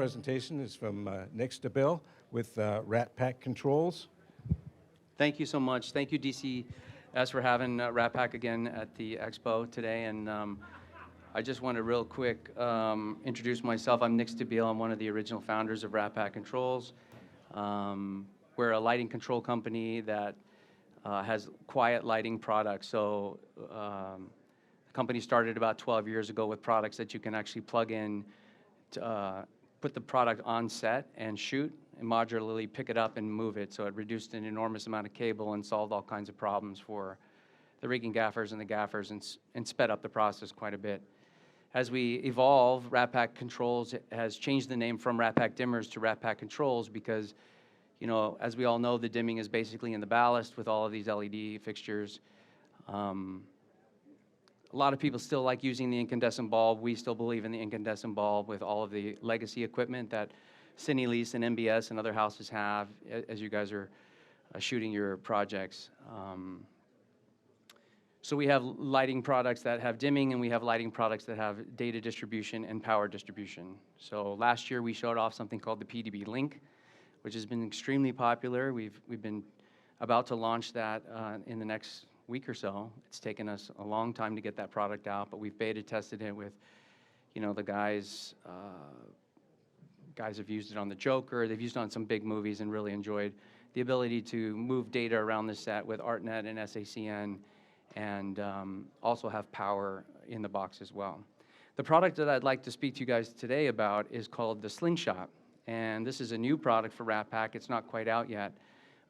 presentation is from Nick Stabile with RatPac Controls. Thank you so much. Thank you, DCS, for having RatPac again at the expo today. And I just want to real quick introduce myself. I'm Nick Stabile. I'm one of the original founders of RatPac Controls. We're a lighting control company that has quiet lighting products. So the company started about 12 years ago with products that you can actually plug in, to, put the product on set and shoot, and modularly pick it up and move it. So it reduced an enormous amount of cable and solved all kinds of problems for the rigging gaffers and the gaffers, and sped up the process quite a bit. As we evolve, RatPac Controls has changed the name from RatPac Dimmers to RatPac Controls because, you know, as we all know, the dimming is basically in the ballast with all of these LED fixtures. A lot of people still like using the incandescent bulb. We still believe in the incandescent bulb with all of the legacy equipment that Cinelease and MBS and other houses have as you guys are shooting your projects. So we have lighting products that have dimming, and we have lighting products that have data distribution and power distribution. So last year we showed off something called the PDB Link, which has been extremely popular. We've been about to launch that in the next week or so. It's taken us a long time to get that product out, but we've beta tested it with, you know, the guys have used it on the Joker. They've used it on some big movies and really enjoyed the ability to move data around the set with ArtNet and SACN, and also have power in the box as well. The product that I'd like to speak to you guys today about is called the Slingshot, and this is a new product for RatPac. It's not quite out yet,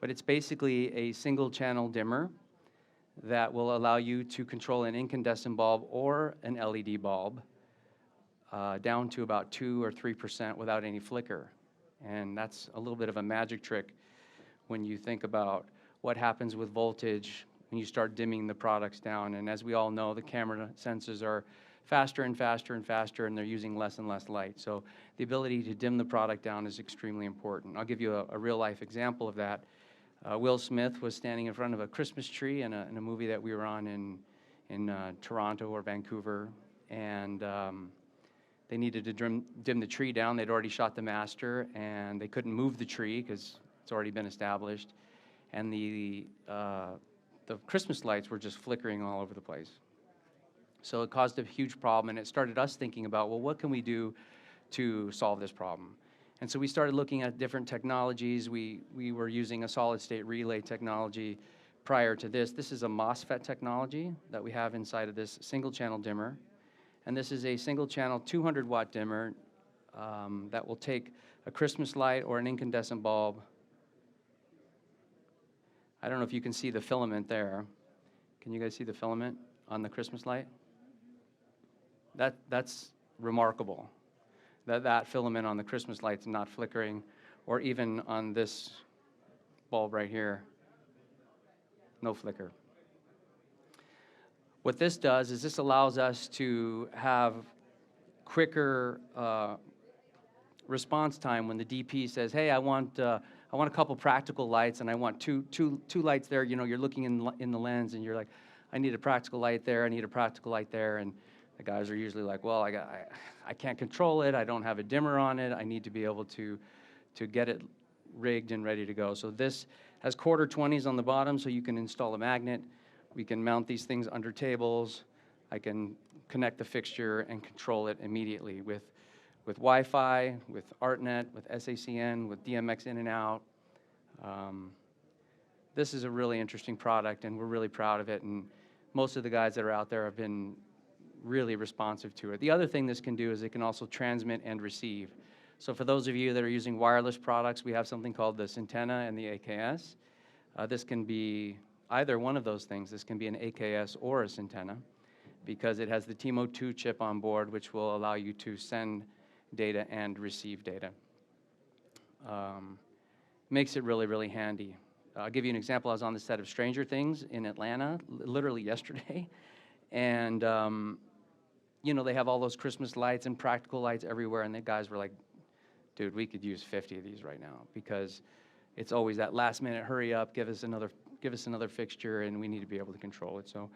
but it's basically a single channel dimmer that will allow you to control an incandescent bulb or an LED bulb down to about 2 or 3% without any flicker. And that's a little bit of a magic trick when you think about what happens with voltage when you start dimming the products down. And as we all know, the camera sensors are faster and faster and faster, and they're using less and less light. So the ability to dim the product down is extremely important. I'll give you a real-life example of that. Will Smith was standing in front of a Christmas tree in a movie that we were on in Toronto or Vancouver, and they needed to dim the tree down. They'd already shot the master, and they couldn't move the tree because it's already been established, and the Christmas lights were just flickering all over the place. So it caused a huge problem, and it started us thinking about, well, what can we do to solve this problem? And so we started looking at different technologies. We were using a solid-state relay technology prior to this. This is a MOSFET technology that we have inside of this single-channel dimmer. And this is a single-channel 200-watt dimmer that will take a Christmas light or an incandescent bulb. I don't know if you can see the filament there. Can you guys see the filament on the Christmas light? That's remarkable. That filament on the Christmas light's not flickering, or even on this bulb right here, no flicker. What this does is this allows us to have quicker response time when the DP says, hey, I want a couple practical lights, and I want two lights there. You know, you're looking in the lens, and you're like, I need a practical light there, I need a practical light there, and the guys are usually like, well, I can't control it, I don't have a dimmer on it, I need to be able to get it rigged and ready to go. So this has quarter 20s on the bottom, so you can install a magnet. We can mount these things under tables. I can connect the fixture and control it immediately with Wi-Fi, with ArtNet, with SACN, with DMX in and out. This is a really interesting product, and we're really proud of it, and most of the guys that are out there have been really responsive to it. The other thing this can do is it can also transmit and receive. So for those of you that are using wireless products, we have something called the Centena and the AKS. This can be either one of those things. This can be an AKS or a Centena because it has the TMO2 chip on board, which will allow you to send data and receive data. Makes it really, really handy. I'll give you an example. I was on the set of Stranger Things in Atlanta literally yesterday, and you know, they have all those Christmas lights and practical lights everywhere, and the guys were like, dude, we could use 50 of these right now because it's always that last minute, hurry up, give us another fixture, and we need to be able to control it. So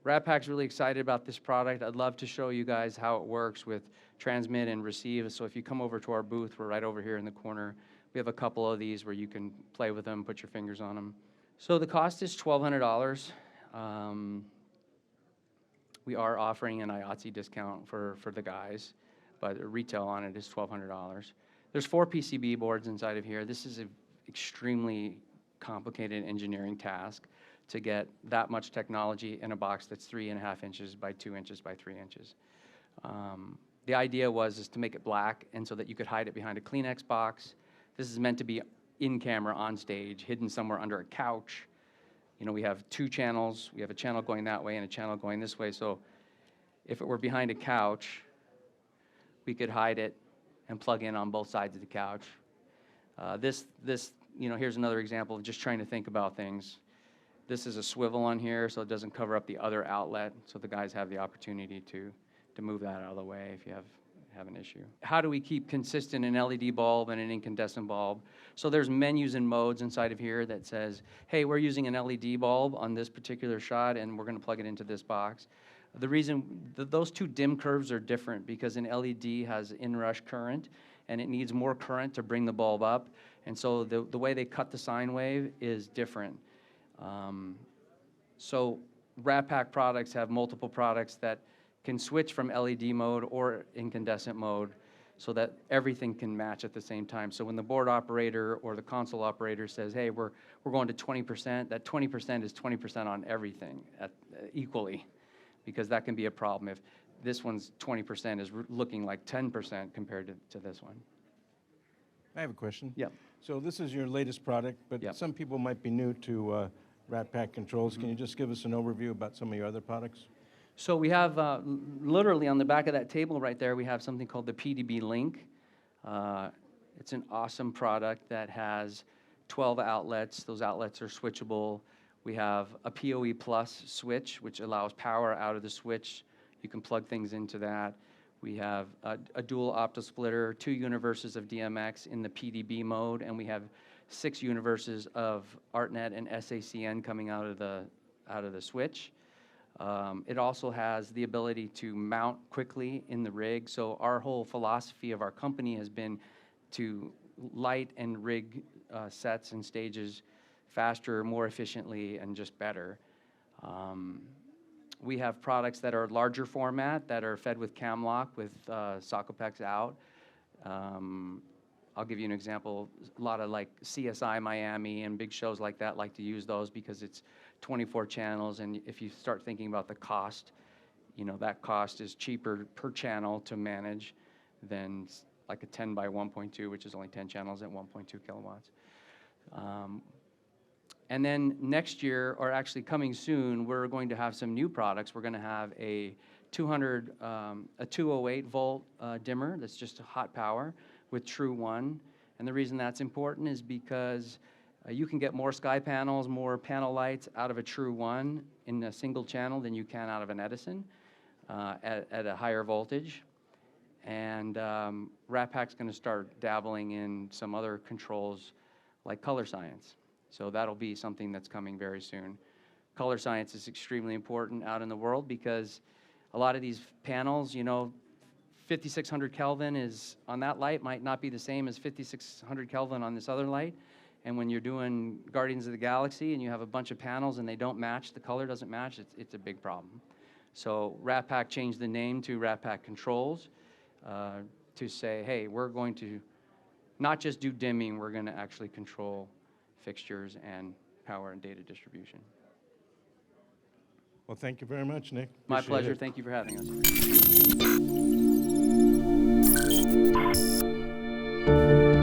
RatPac's really excited about this product. I'd love to show you guys how it works with transmit and receive. So if you come over to our booth, we're right over here in the corner. We have a couple of these where you can play with them, put your fingers on them. So the cost is $1,200. We are offering an IATSE discount for the guys, but retail on it is $1,200. There's 4 PCB boards inside of here. This is an extremely complicated engineering task to get that much technology in a box that's 3.5 inches by 2 inches by 3 inches. The idea is to make it black, and so that you could hide it behind a Kleenex box. This is meant to be in camera, on stage, hidden somewhere under a couch. You know, we have 2 channels. We have a channel going that way and a channel going this way. So if it were behind a couch, we could hide it and plug in on both sides of the couch. Here's another example of just trying to think about things. This is a swivel on here, so it doesn't cover up the other outlet, so the guys have the opportunity to move that out of the way if you have an issue. How do we keep consistent an LED bulb and an incandescent bulb? So there's menus and modes inside of here that says, hey, we're using an LED bulb on this particular shot, and we're going to plug it into this box. The reason those 2 dim curves are different because an LED has inrush current, and it needs more current to bring the bulb up. And so the way they cut the sine wave is different. So RatPac products have multiple products that can switch from LED mode or incandescent mode so that everything can match at the same time. So when the board operator or the console operator says, hey, we're going to 20%, that 20% is 20% on everything equally, because that can be a problem if this one's 20% is looking like 10% compared to this one. I have a question. Yep. So this is your latest product, but Yep. some people might be new to RatPac Controls. Can you just give us an overview about some of your other products? So we have, literally on the back of that table right there, we have something called the PDB Link. It's an awesome product that has 12 outlets. Those outlets are switchable. We have a PoE Plus switch, which allows power out of the switch. You can plug things into that. We have a dual optosplitter, 2 universes of DMX in the PDB mode, and we have 6 universes of ArtNet and SACN coming out of the switch. It also has the ability to mount quickly in the rig. So our whole philosophy of our company has been to light and rig sets and stages faster, more efficiently, and just better. We have products that are larger format that are fed with Camlock with Sockopex out. I'll give you an example. A lot of like CSI Miami and big shows like that like to use those because it's 24 channels, and if you start thinking about the cost, you know, that cost is cheaper per channel to manage than like a 10 by 1.2, which is only 10 channels at 1.2 kilowatts. And then next year, or actually coming soon, we're going to have some new products. We're going to have a 208 volt dimmer that's just hot power with True 1. And the reason that's important is because you can get more sky panels, more panel lights out of a True 1 in a single channel than you can out of an Edison at a higher voltage. And RatPac's going to start dabbling in some other controls like color science. So that'll be something that's coming very soon. Color science is extremely important out in the world because a lot of these panels, you know, 5600 Kelvin is on that light might not be the same as 5600 Kelvin on this other light. And when you're doing Guardians of the Galaxy and you have a bunch of panels and they don't match, the color doesn't match, it's a big problem. So RatPac changed the name to RatPac Controls to say, hey, we're going to not just do dimming, we're going to actually control fixtures and power and data distribution. Well, thank you very much, Nick. My Appreciate pleasure. it. Thank you for having us.